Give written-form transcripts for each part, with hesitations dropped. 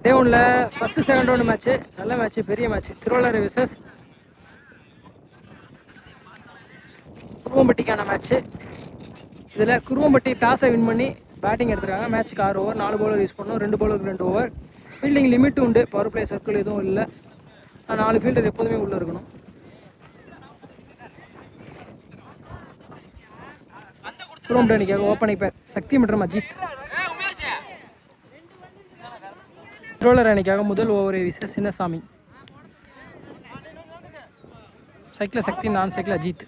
டே ஒன்ல first second round match, நல்ல match, பெரிய மேட்ச். திருவள்ளாறு விசஸ் குருவம்பட்டிக்கான மேட்ச். இதில் குருவம்பட்டி டாஸை வின் பண்ணி பேட்டிங் எடுத்துருக்காங்க. மேட்ச்சுக்கு 6 ஓவர், 4 பவுலர் யூஸ் பண்ணோம், 2 பவுலருக்கு 2 ஓவர். ஃபீல்டிங் லிமிட் உண்டு, பவர் பிளே சர்க்கிள் எதுவும் இல்லை. 4 ஃபீல்டர் எப்போதுமே உள்ளே இருக்கணும். குருவம்பட்டி அணிக்காக ஓப்பனிங் பேர் சக்தி மற்றும் அஜித். திருவள்ளாறு அணிக்காக முதல் ஓவரை வீச சின்னசாமி. சைக்கிள் சக்தி, நான் cycle Ajith.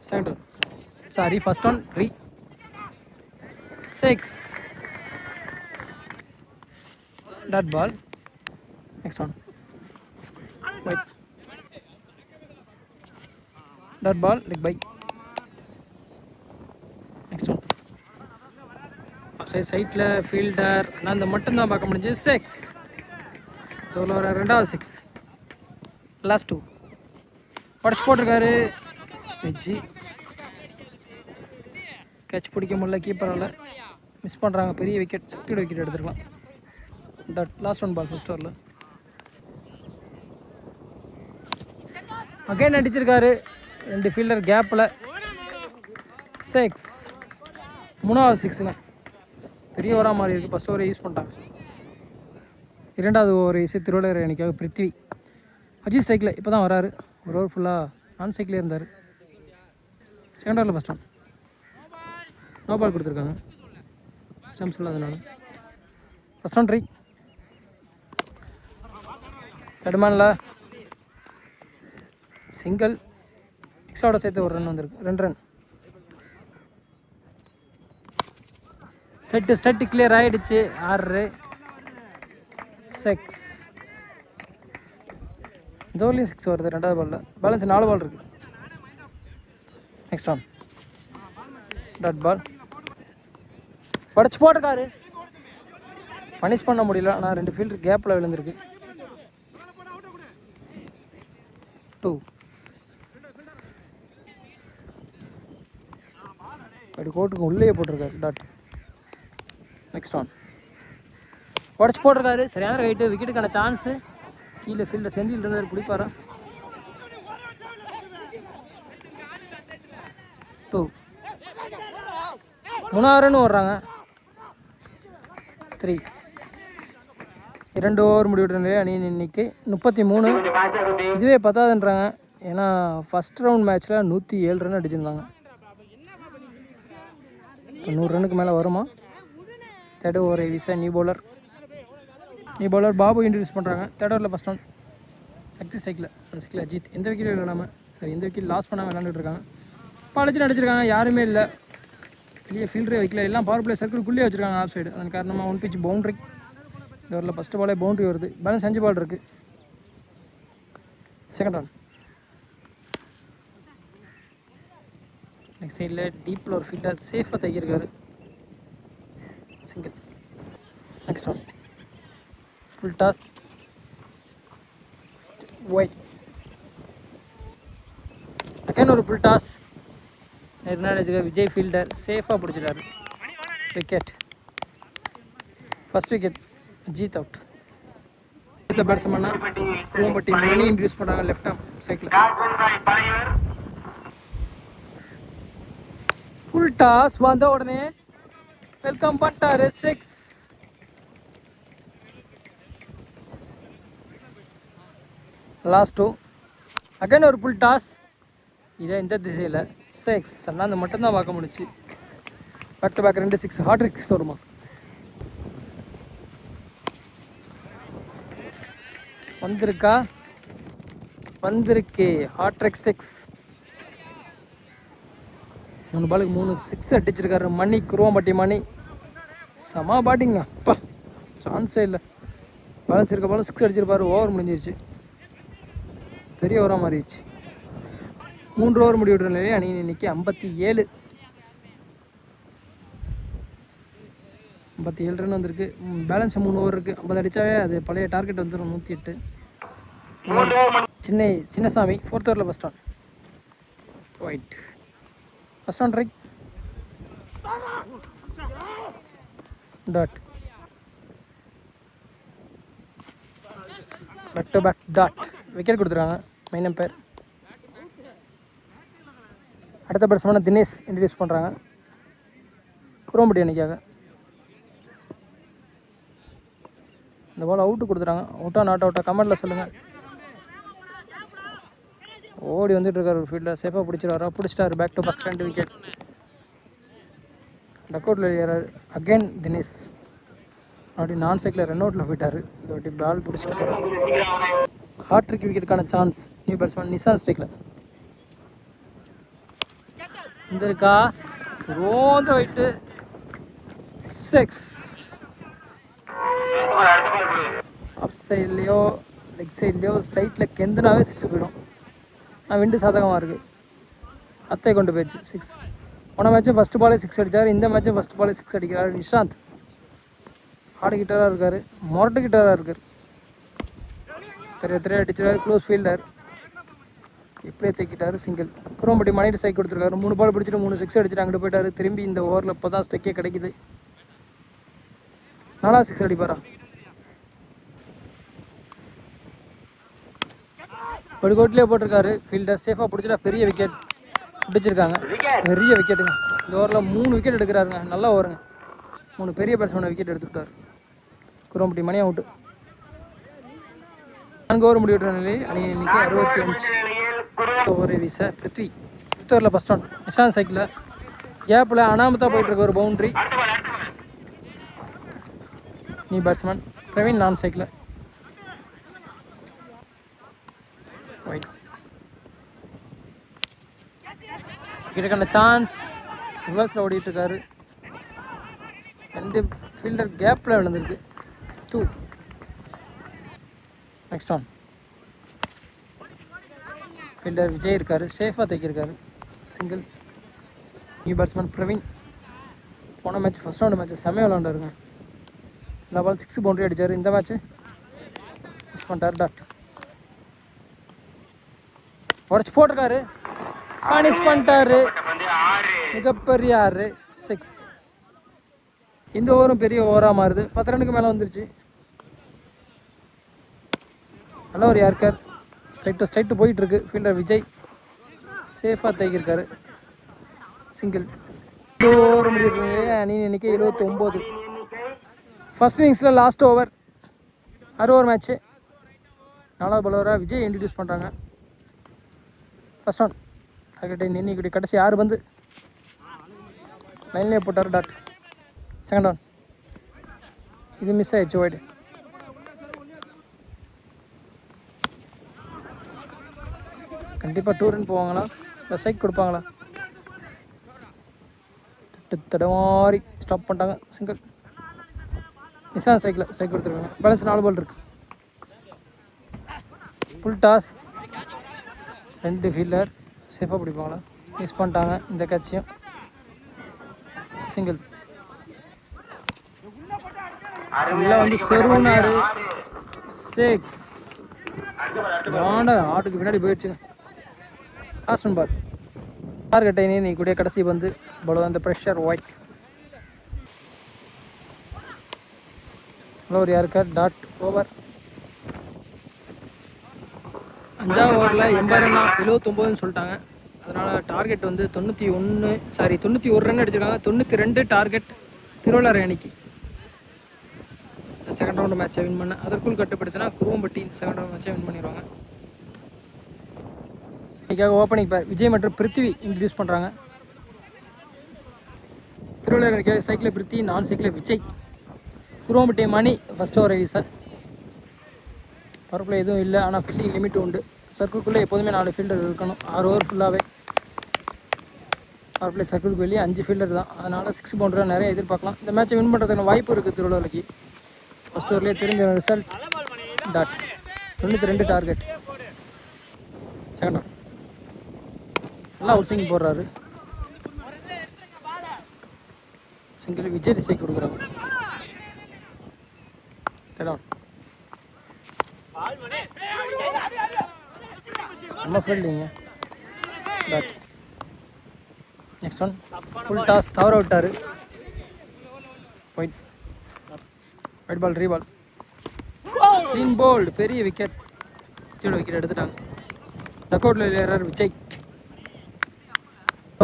Second one. Sorry, first one 3 6. That ball. Next one. Wait. That ball leg by. Next one. சைட்ல ஃபீல்டர் நான் இந்த மட்டும் தான் பார்க்க முடிஞ்சு. 6 தோலோர ரெண்டாவது 6. லாஸ்ட் 2 படிச்சு போட்டிருக்காரு. வெஜ்ஜி கேட்ச் பிடிக்க முடியல, கீப்பரால் மிஸ் பண்ணுறாங்க. பெரிய விக்கெட், சக்தியோட விக்கெட் எடுத்துருக்கலாம். That last one ball first ஓவரில். அகைன் அடிச்சிருக்காரு 2 ஃபீல்டர் கேப்பில். 6 மூணாவது 6ங்க. பெரிய ஓவராக மாறி இருக்குது. ஃபஸ்ட் ஓவரை யூஸ் பண்ணிட்டாங்க. இரண்டாவது ஓவரை வீசி திருவள்ளாறு அணிக்காக பிருத்வி. அஜித் ஸ்ட்ரைக்கில் இப்போ தான் வராரு. ஒரு ஓவர் ஃபுல்லாக நான் சைக்கிளே இருந்தார். செகண்ட் ஓவரில் ஃபஸ்ட் ஒன் நோ பால் கொடுத்துருக்காங்க, ஸ்டம்ப்ஸ் இல்லாதனால. First one try. தடுமானில் சிங்கிள், எக்ஸ்ட்ராவோட சேர்த்து ஒரு ரன் வந்திருக்கு. 2 ரன். ஸ்டெட்டு கிளியர் ஆகிடுச்சு. 6 6. இந்த ஓவர்லேயும் 6 வருது. ரெண்டாவது பாலில் பேலன்ஸ் 4 பால் இருக்குது. நெக்ஸ்ட் ஒன் டாட் பால் படிச்சு போட்டிருக்காரு. பனிஷ் பண்ண முடியல, ஆனால் 2 ஃபீல்டர் கேப்பில் விழுந்திருக்கு. 2 அப்படி கோட்டுக்கு உள்ளே போட்டிருக்காரு டாட். நெக்ஸ்ட் ஒன் உடச்சி போட்டிருக்காரு. சரியான ரைட்டு, விக்கெட்டுக்கான சான்ஸு. கீழே ஃபீல்டர் செந்தில் இருந்தார், பிடிப்பாரா? 2 3 ரன் ஓடுறாங்க. 3 2 ஓவர் முடிவிட்ட அணியின் எண்ணிக்கை 33. இதுவே பத்தாதுன்றாங்க. ஏன்னா ஃபஸ்ட் ரவுண்ட் மேட்ச்சில் 107 ரன் அடிச்சிருந்தாங்க. 100 ரன்னுக்கு மேலே வருமா? தேர்ட் ஓவரை வீச நியூ பவுலர் பாபு இன்ட்ரடியூஸ் பண்ணுறாங்க. தேர்ட் ஓவரில் ஃபஸ்ட் ஒன் சக்தி சைக்கிள் அஜித். எந்த விக்கெட்டும் இல்லாமல் சரி, எந்த விக்கெட் லாஸ் பண்ணாமல் விளாண்டுட்டு இருக்காங்க. பழிச்சு அடிச்சிருக்காங்க, யாருமே இல்லை. வெளியே ஃபீல்டரே வைக்கல, எல்லாம் பவர் பிளே சர்க்கிள்குள்ளேயே வச்சுருக்காங்க ஆஃப் சைடு. அதன் காரணமாக 1 பிச் பவுண்ட்ரி. இந்த ஓவரில் ஃபஸ்ட்டு பாலே பவுண்ட்ரி வருது. பேலன்ஸ் 5 பால் இருக்குது. செகண்ட் ஒன் நெக்ஸ்ட் சைடில் டீப்பில் ஒரு ஃபீல்டர் சேஃபாக தைக்கிருக்காரு. Single. Next one full toss wide. Again ஒரு ஃபுல் டாஸ். விஜய் ஃபீல்டர் சேஃபாக பிடிச்சிட்டாரு. Wicket, first wicket. Ajith out. பேட்ஸ்மேனா குருவம்பட்டி மணி இன்ட்ரடியூஸ் பண்ணுறாங்க. Left arm cycle. Full toss வந்த உடனே வெல்கம் பண்ணிட்டாரு. 6. லாஸ்ட் 2 அகைன் ஒரு ஃபுல் டாஸ். இதை இந்த திசையில் 6. ஆனால் அந்த மட்டும்தான் பார்க்க முடிச்சு. Back to back 2 6. Hat tricks வருமா? வந்திருக்கு ஹார்ட் ட்ரிக் 6. 3 பாலுக்கு 3 6 அடிச்சிருக்காரு மணி. குருவம்பட்டி மணி செம பேட்டிங்க. அப்பா சான்ஸே இல்லை. பேலன்ஸ் இருக்க பாலும் 6 அடிச்சிருப்பாரு. ஓவர் முடிஞ்சிருச்சு. பெரிய ஓவராக மாறிடுச்சு. 3 ஓவர் முடிவிட்ட நிலையில் அணியின் எண்ணிக்கை 57. 57 ரன் வந்திருக்கு. பேலன்ஸ் 3 ஓவர் இருக்குது. 50 அடித்தாவே அது பழைய டார்கெட் வந்துடும் 108. சின்னசாமி ஃபோர்த் ஓவரில் first one wide. First one right. Dot. Back to back dot. Wicket கொடுத்துருக்காங்க மெயின் எம்பையர். அடுத்த பேட்ஸ்மேனை தினேஷ் இன்ட்ரடியூஸ் பண்ணுறாங்க குரோம்பட்டி அணிக்காக. இந்த பால் அவுட்டு கொடுத்துட்டாங்க. அவுட்டா நாட் அவுட்டா கமெண்ட்டில் சொல்லுங்கள். ஓடி வந்துட்டு இருக்காரு ஒரு ஃபீல்டில். சேஃபாக பிடிச்சிருவாரா? பிடிச்சிட்டாரு. Back to back 2 wicket. Duck அவுட்டில் ஏறாரு அகெயின் தினேஷ். அப்படி நான் சைக்கிளில் ரன் அவுட்டில் போயிட்டார். இந்த வாட்டி பால் பிடிச்சிட்டு போகிறார். ஹாட்ரிக் விக்கெட்டுக்கான சான்ஸ் நியூ பேட்ஸ்மேன் நிசான் ஸ்ட்ரைக்கில். இந்த இருக்கா ரோந்து போயிட்டு 6. அப் சைட்லேயோ லெக் சைட்லேயோ ஸ்ட்ரைட்டில் கெந்துனாவே 6 போயிடும். விண்டு சாதகமாக இருக்குது. அத்தை கொண்டு போயிடுச்சு 6. போன மேட்சும் ஃபஸ்ட்டு பாலே 6 அடித்தார். இந்த மேட்சும் ஃபஸ்ட்டு பாலே 6 அடிக்கிறார் நிஷாந்த். ஹார்டு கிட்டராக இருக்கார். மொரட்டு கிட்டராக இருக்கார். தெரிய அடிச்சிருக்காரு. Close fielder. இப்படியே தைக்கிட்டார். சிங்கிள். குரோம்பட்டி மணிட்டு சைக் கொடுத்துருக்காரு. 3 பால் பிடிச்சிட்டு 3 6 அடிச்சுட்டு அங்கிட்டு போயிட்டார். திரும்பி இந்த ஓவரில் இப்போ தான் ஸ்ட்ரைக்கே கிடைக்குது. 4 6 அடிப்பாரா? ஒரு கோட்லேயே போட்டிருக்காரு. ஃபீல்டர் சேஃபாக பிடிச்சிட்டா பெரிய விக்கெட் பிடிச்சிருக்காங்க. பெரிய விக்கெட்டுங்க. இந்த ஓவரில் 3 விக்கெட் எடுக்கிறாருங்க. நல்லா ஓவருங்க. 3 பெரிய பேட்ஸ்மேனை விக்கெட் எடுத்துக்கிட்டார். குரோம்பட்டி மணி அவுட்டு. 4 ஓவர் முடிவிட்ட நிலையில் அணி எண்ணிக்கை 65. ஓவரை வீச பிருத்வி. ஃபிஃப்த் ஓவரில் ஃபஸ்ட் ஒன். நிஷாந்த் சைக்கிளில் கேப்பில் அனாமத்தாக போயிட்டுருக்க ஒரு பவுண்ட்ரி. நியூ பேட்ஸ்மேன் பிரவீன் நான் சைக்கிளில். இதுக்கான சான்ஸ். ரிவர்ஸில் ஓடிட்டு இருக்காரு. 2 ஃபீல்டர் கேப்பில் விழுந்திருக்கு. 2. Next one. ஃபீல்டர் விஜய் இருக்காரு. சேஃபாக தைக்கிருக்காரு. சிங்கிள். New batsman Praveen. போன மேட்ச் ஃபஸ்ட் ரவுண்டு மேட்ச் செம்மையாக விளாண்டாருங்க. எல்லா பால் 6 பவுண்டரி அடித்தார். இந்த மேட்ச்சு மிஸ் பண்ணிட்டார். டாட். உடச்சி போட்டிருக்காரு. பனிஷ் பண்ணிட்டாரு. மிகப்பெரிய 6. இந்த ஓவரும் பெரிய ஓவராக மாறுது. 10 ரன்னுக்கு மேலே வந்துருச்சு. நல்ல ஒரு யார்கர். ஸ்ட்ரைட்டு போயிட்டுருக்கு. ஃபீல்டர் விஜய் சேஃபாக தைக்கிருக்காரு. சிங்கிள். இந்த ஓவர் முடிஞ்சிருக்கு. அணி எண்ணிக்கை 79. ஃபர்ஸ்ட் இன்னிங்ஸில் லாஸ்ட் ஓவர் 6 ஓவர் மேட்ச்சு. 4வது பவுலராக விஜய் இன்ட்ரடியூஸ் பண்ணுறாங்க. First one. டார்கெட்டை இன்னைக்கு கடைசி 6 பந்து லைன்லேயே போட்டார். டாட். Second one. இது மிஸ் ஆயிடுச்சு. ஒயிட். கண்டிப்பாக 2 ரன் போவாங்களா இல்லை ஸ்ட்ரைக் கொடுப்பாங்களா? தடமாரி ஸ்டாப் பண்ணிட்டாங்க. சிங்கிள். நிஷாந்த் சைக்கிளில் ஸ்ட்ரைக் கொடுத்துருக்காங்க. பேலன்ஸ் 4 பால் இருக்குது. Full toss. 2 ஃபீல்டர் சேஃபாக பிடிப்பாங்களா? மிஸ் பண்ணிட்டாங்க இந்த கேட்சையும். சிங்கிள். எல்லாம் வந்து செருனாரு. 6. ஆட்டுக்கு பின்னாடி போயிடுச்சுங்க. Last one ball. டார்கெட்டை நீ கூட கடைசி வந்து பலோ அந்த ப்ரெஷர். ஒயிட். ஒரு யாருக்கார். டாட். ஓவர். 5வது ஓவரில் 80 ரன்னா 79ன்னு சொல்லிட்டாங்க. அதனால் டார்கெட் வந்து 91 ரன் அடிச்சிருக்காங்க. 92 டார்கெட் திருவள்ளாறு அணிக்கு. செகண்ட் ரவுண்டு மேட்சை வின் பண்ண அதற்குள் கட்டுப்படுத்தினா குருவம்பட்டி செகண்ட் ரவுண்ட் மேட்சை வின் பண்ணிடுவாங்க. இதுக்காக ஓப்பனிங் பேர் விஜய் மற்றும் பிருத்திவி இன்ட்ரடியூஸ் பண்ணுறாங்க. திருவள்ளாறு அணிக்காக சைக்கிளில் பிருத்தி, நான் சைக்கிளில் விஜய். குருவம்பட்டி மணி ஃபஸ்ட் ஓவரை வீச. பவர்பிளே எதுவும் இல்லை. ஆனால் ஃபீல்டிங் லிமிட் உண்டு. சர்க்கிள்குள்ளே எப்போதுமே 4 ஃபீல்டர் இருக்கணும். 6 ஓவர் ஃபுல்லாகவே பவர்பிளே சர்க்கிளுக்கு வெளியே 5 ஃபீல்டர் தான். அதனால் 6 பவுண்டராக நிறைய எதிர்பார்க்கலாம். இந்த மேட்சை வின் பண்ணுறதுக்கான வாய்ப்பு இருக்குது திருவள்ளுவருக்கு. ஃபஸ்ட் ஓவர்லேயே தெரிஞ்ச result. Dot. 92 target. Second over. நல்லா ஒரு சிங்கிள் போடுறாரு. சிங்கிள். விஜய் ரிசைக் கொடுக்குறாங்க. Third over. செம்ம fielding. Dot. Next one. Full toss தவற விட்டார். ஒயிட் பால் ரீபால் க்ளீன் போல்டு பெரிய விக்கெட். விக்கெட் எடுத்துட்டாங்க. டக் அவுட்டில் விளையாடுறார் விஜய்.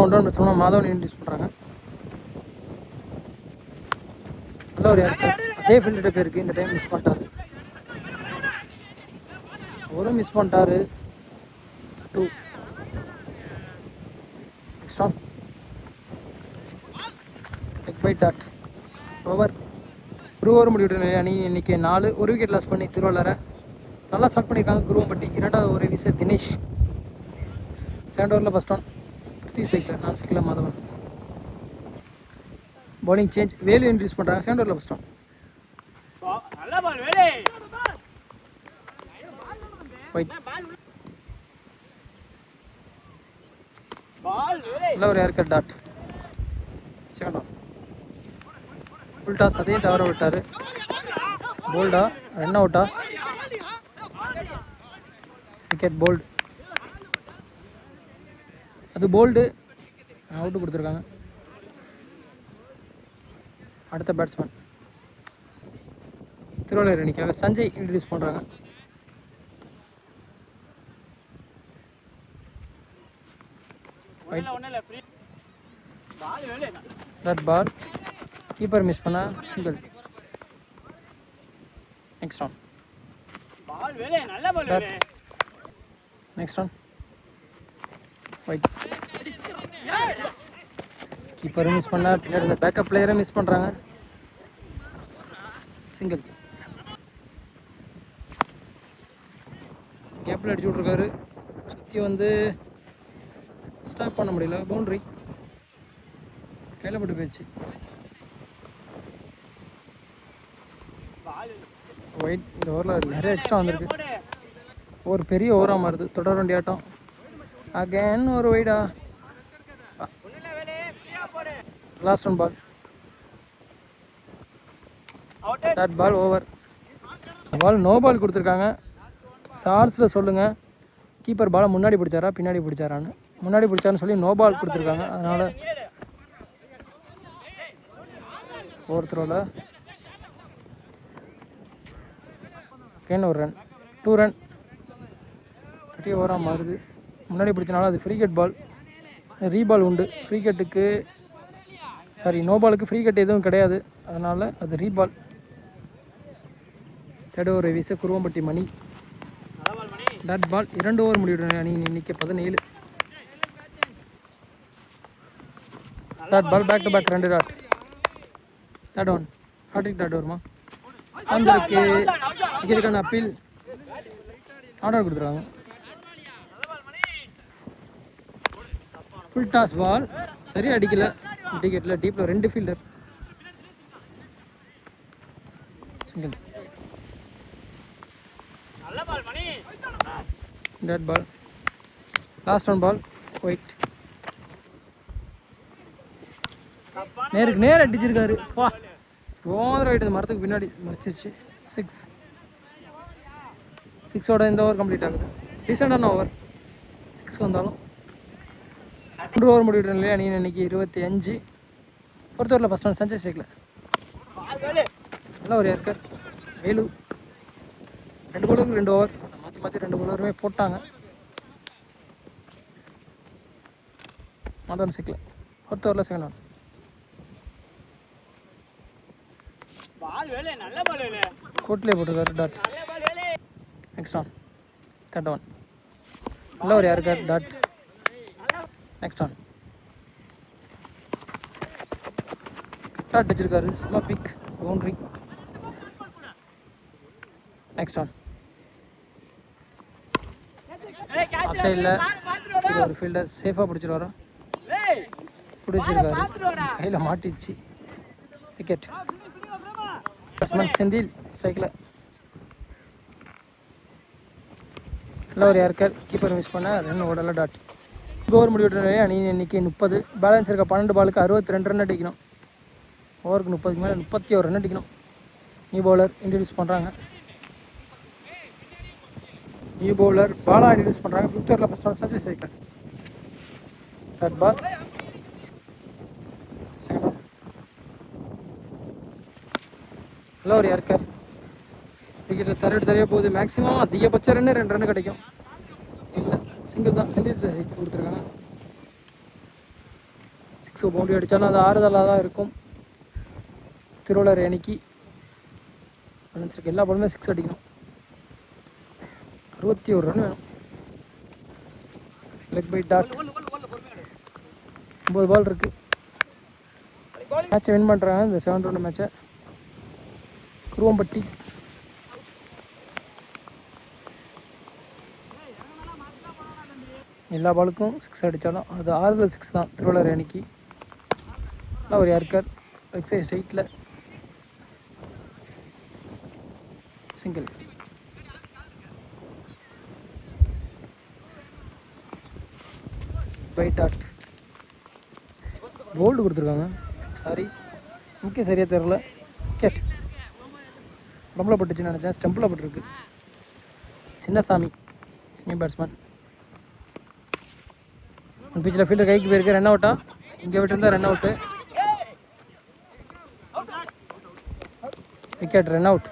ஒன்று சொன்னால் மாதவன் இன்ட்ரடியூஸ் பண்ணுறாங்க. நல்ல ஒரு யார் அதே ஃபீல்டு பேருக்கு இந்த டைம் மிஸ் பண்ணிட்டாரு. ஒரு மிஸ் பண்ணிட்டாரு. 2 extra deck by dot over. ஒரு ஓவர் முடிவிட்ட அணி இன்னைக்கு 4 ஒரு விக்கெட் லாஸ் பண்ணி திருவள்ளாரை நல்லா ஸ்டார்ட் பண்ணியிருக்காங்க. குருவம்பட்டி இரண்டாவது ஒரு வீச தினேஷ். செகண்ட் ஓவரில் ஃபர்ஸ்ட் ஒன் பிருத்திவி சைக்கிள் நான் cycle Madhavan. Bowling change Velu introduce பண்ணுறாங்க. செகண்ட் ஓவரில் ஃபர்ஸ்ட் ஒன். நல்ல ஒரு ஏர்கட் dot. Second over full toss அதையும் தவற விட்டார். போல்டா ரன் அவுட்டா? Wicket bowled. அது போல்டு அவுட்டு கொடுத்துருக்காங்க. அடுத்த பேட்ஸ்மேன் திருவள்ளுவர் அணிக்காக சஞ்சய் இன்ட்ரடியூஸ் பண்ணுறாங்க. தட் பால் கீப்பர் மிஸ் பண்ணா single. Next one. Next one wide. கீப்பரும் மிஸ் பண்ணா பின்னாடி இந்த பேக்கப் பிளேயரை மிஸ் பண்ணுறாங்க. சிங்கிள். கேப்பில் அடிச்சு விட்ருக்காரு. சுற்றி வந்து ஸ்டாப் பண்ண முடியல. பவுண்ட்ரி கையில் போட்டு போயிடுச்சு. ஒயிட். இந்த ஓவரில் நிறைய எக்ஸ்ட்ரா வந்திருக்கு. ஒரு பெரிய ஓவராக மாறுது. தொடர் வண்டி ஆட்டம். அகேன் ஒரு ஒயிடா. Last one ball. That ball over. Ball no ball கொடுத்துருக்காங்க. ஷார்ட்ஸில் சொல்லுங்கள் கீப்பர் பாலை முன்னாடி பிடிச்சாரா பின்னாடி பிடிச்சாரான்னு. முன்னாடி பிடிச்சாருன்னு சொல்லி நோ பால் கொடுத்துருக்காங்க. அதனால் ஃபோர்த் ரோவில் கேன் ஒரு ரன் 2 ரன். பெரிய ஓவராக மாறுது. முன்னாடி பிடிச்சனால அது ஃப்ரீ கட் பால். ரீபால் உண்டு. ஃப்ரீ கட்டுக்கு நோ பாலுக்கு ஃப்ரீ கட் எதுவும் கிடையாது. அதனால் அது ரீபால். தேர்ட் ஓவர் வீச Kuruvampatti Mani. Dot ball 2 over முடிவுடன் அணி இன்னைக்கு 17. Dot ball back to back 2 dot. Third one hattrick dot வருமா? வந்திருக்கு. விக்கெட்டுக்கான அப்பீல் ஆர்டர் கொடுத்துருவாங்க. ஃபுல் டாஸ் பால் சரியாக அடிக்கல. விக்கெட்டில் டீப்பில் 2 fielder. Single. Dot ball last one ball wide. நேருக்கு நேர் அடிச்சிருக்காரு. வா ஓவர் ரைட். இந்த மரத்துக்கு பின்னாடி மறைச்சிருச்சு. 6. 6ஓட இந்த ஓவர் கம்ப்ளீட் ஆகுது. டீசெண்டான ஓவர். 6 வந்தாலும் 3 ஓவர் முடிவிட்டு இல்லையா அணி இன்னைக்கு 25. பொறுத்தவரையில் ஃபஸ்ட் ஒன் சஞ்சய் ஸ்ட்ரைக்கில். நல்ல ஒரு ஏற்கர் வேலு. 2 பாலுக்கு 2 ஓவர் மாற்றி 2 பாலருமே போட்டாங்க. மாதவன் ஸ்ட்ரைக்கில். ஃபோர்த் ஓவரில் செகண்ட் ஒன். கோட்லேயே போட்டிருக்காரு dot. Next one. Third one. நல்ல ஒரு yorker dot. Next one. Dot வச்சிருக்காரு. செம்ம big boundary. Next one. Off சைடில் ஒரு ஃபீல்டர் சேஃபாக பிடிச்சிட்டு வரோம். பிடிச்சிருக்காரு. கையில் மாட்டிச்சு. விக்கெட். Batsman Senthil cycle. நல்ல ஒரு யாருக்கார் கீப்பர் மிஸ் பண்ண 2 ஓடல டாட். ஓவர் முடிவிட்ட அணி இன்னைக்கு 30. பேலன்ஸ் இருக்க 12 பாலுக்கு 62 ரன் அடிக்கணும். ஓவருக்கு 30க்கு மேலே 31 ரன் அடிக்கணும். நியூ பவுலர் இன்ட்ரடியூஸ் பண்ணுறாங்க. நியூ பவுலர் பாலா இன்ட்ரடியூஸ் பண்ணுறாங்க. 5th ஓவரில் first one Sanjay cycle. Third ball. Second one. நல்ல ஒரு யார்கர் விக்கெட்டில் தரவிட்டு தரைய போகுது. மேக்ஸிமம் அதிகபட்ச ரன்னு 2 ரன் கிடைக்கும். இல்லை சிங்கிள் தான், சிங்கிள் கொடுத்துருக்காங்க. 6 பவுண்டரி அடித்தாலும் அது ஆறுதலாக தான் இருக்கும். திருவள்ளுவர் அணிக்கு ரன்ஸ் எல்லா பாலுமே 6 அடிக்கணும். 61 ரன் வேணும். Leg by dot. 9 பால் இருக்கு. மேட்சை வின் பண்ணுறாங்க இந்த 7 ரவுண்ட் மேட்சை. குருவம்பட்டி எல்லா பாலுக்கும் 6 அடித்தாலும் அது ஆறுதல் 6 தான் திருவள்ளுவர் அணிக்கு. ஒரு யார்கர் எக்ஸைஸ் 8ல் சிங்கிள். Bye dot. போல்டு கொடுத்துருக்காங்க. சாரி முக்கிய சரியாக தெரில. விக்கெட் உடம்புல பட்டுச்சுன்னு நினச்சேன். ஸ்டம்பில் பட்டுருக்கு. Chinnasamy new batsman. பிச்சில் ஃபீல்டர் கைக்கு போயிருக்கு. ரன் அவுட்டா? இங்கே விட்டுருந்தா run out. Wicket, run out.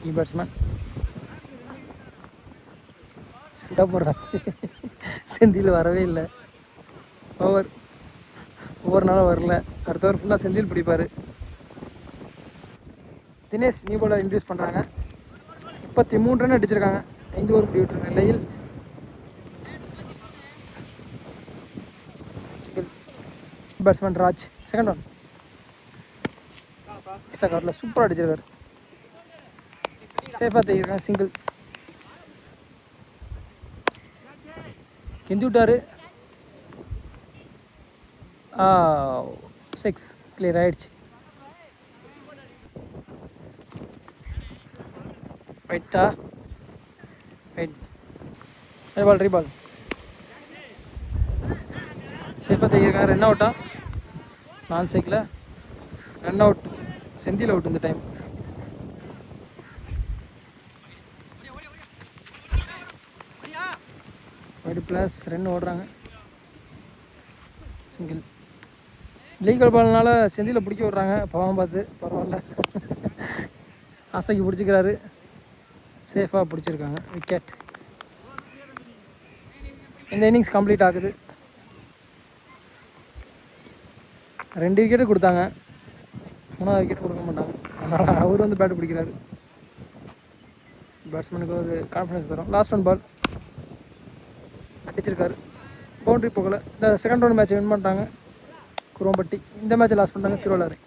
New batsman செட்டாக போடுறாங்க. செந்தில் வரவே இல்லை. ஒவ்வொரு நாளும் வரல. அடுத்த ஓவர் ஃபுல்லாக செந்தில் பிடிப்பார். தினேஷ் நியூ பாலர் இன்ட்ரடியூஸ் பண்ணுறாங்க. 33 ரன் அடிச்சிருக்காங்க 5 ஓவர் முடிவிட்ட நிலையில். Batsman Raj second one. Extra கவரில் சூப்பராக அடிச்சிருக்காரு. சேஃபாக தெரியிருக்காங்க. சிங்கிள். கெஞ்சி விட்டார். 6 கிளியர் ஆயிடுச்சு. ரைட்டா? ரைட். ரீபால் ரீபால். சேஃபாக தெரியிருக்காங்க. ரன் அவுட்டா? நான் cycle run out. Senthil out இந்த டைம். வைடு ப்ளஸ் ரன் ஓடுறாங்க. சிங்கிள். லீகல் பால்னால செந்தியில் பிடிக்க விட்றாங்க. பாவம் பார்த்து பரவாயில்ல. ஆசைக்கு பிடிச்சிக்கிறாரு. சேஃபாக பிடிச்சிருக்காங்க. விக்கெட். இந்த இன்னிங்ஸ் கம்ப்ளீட் ஆகுது. 2 விக்கெட்டு கொடுத்தாங்க. 3வது விக்கெட் கொடுக்க மாட்டாங்க. அதனால் அவர் வந்து பேட்டு பிடிக்கிறாரு. பேட்ஸ்மேனுக்கு ஒரு கான்ஃபிடன்ஸ் தரும். லாஸ்ட் ஒன் பால் அடிச்சிருக்காரு. பவுண்ட்ரி போகலை. இந்த செகண்ட் ரவுண்ட் மேட்ச் வின் பண்ணிட்டாங்க குருவம்பட்டி. இந்த மேட்ச்சை லாஸ் பண்ணிட்டாங்க திருவள்ளுவர்.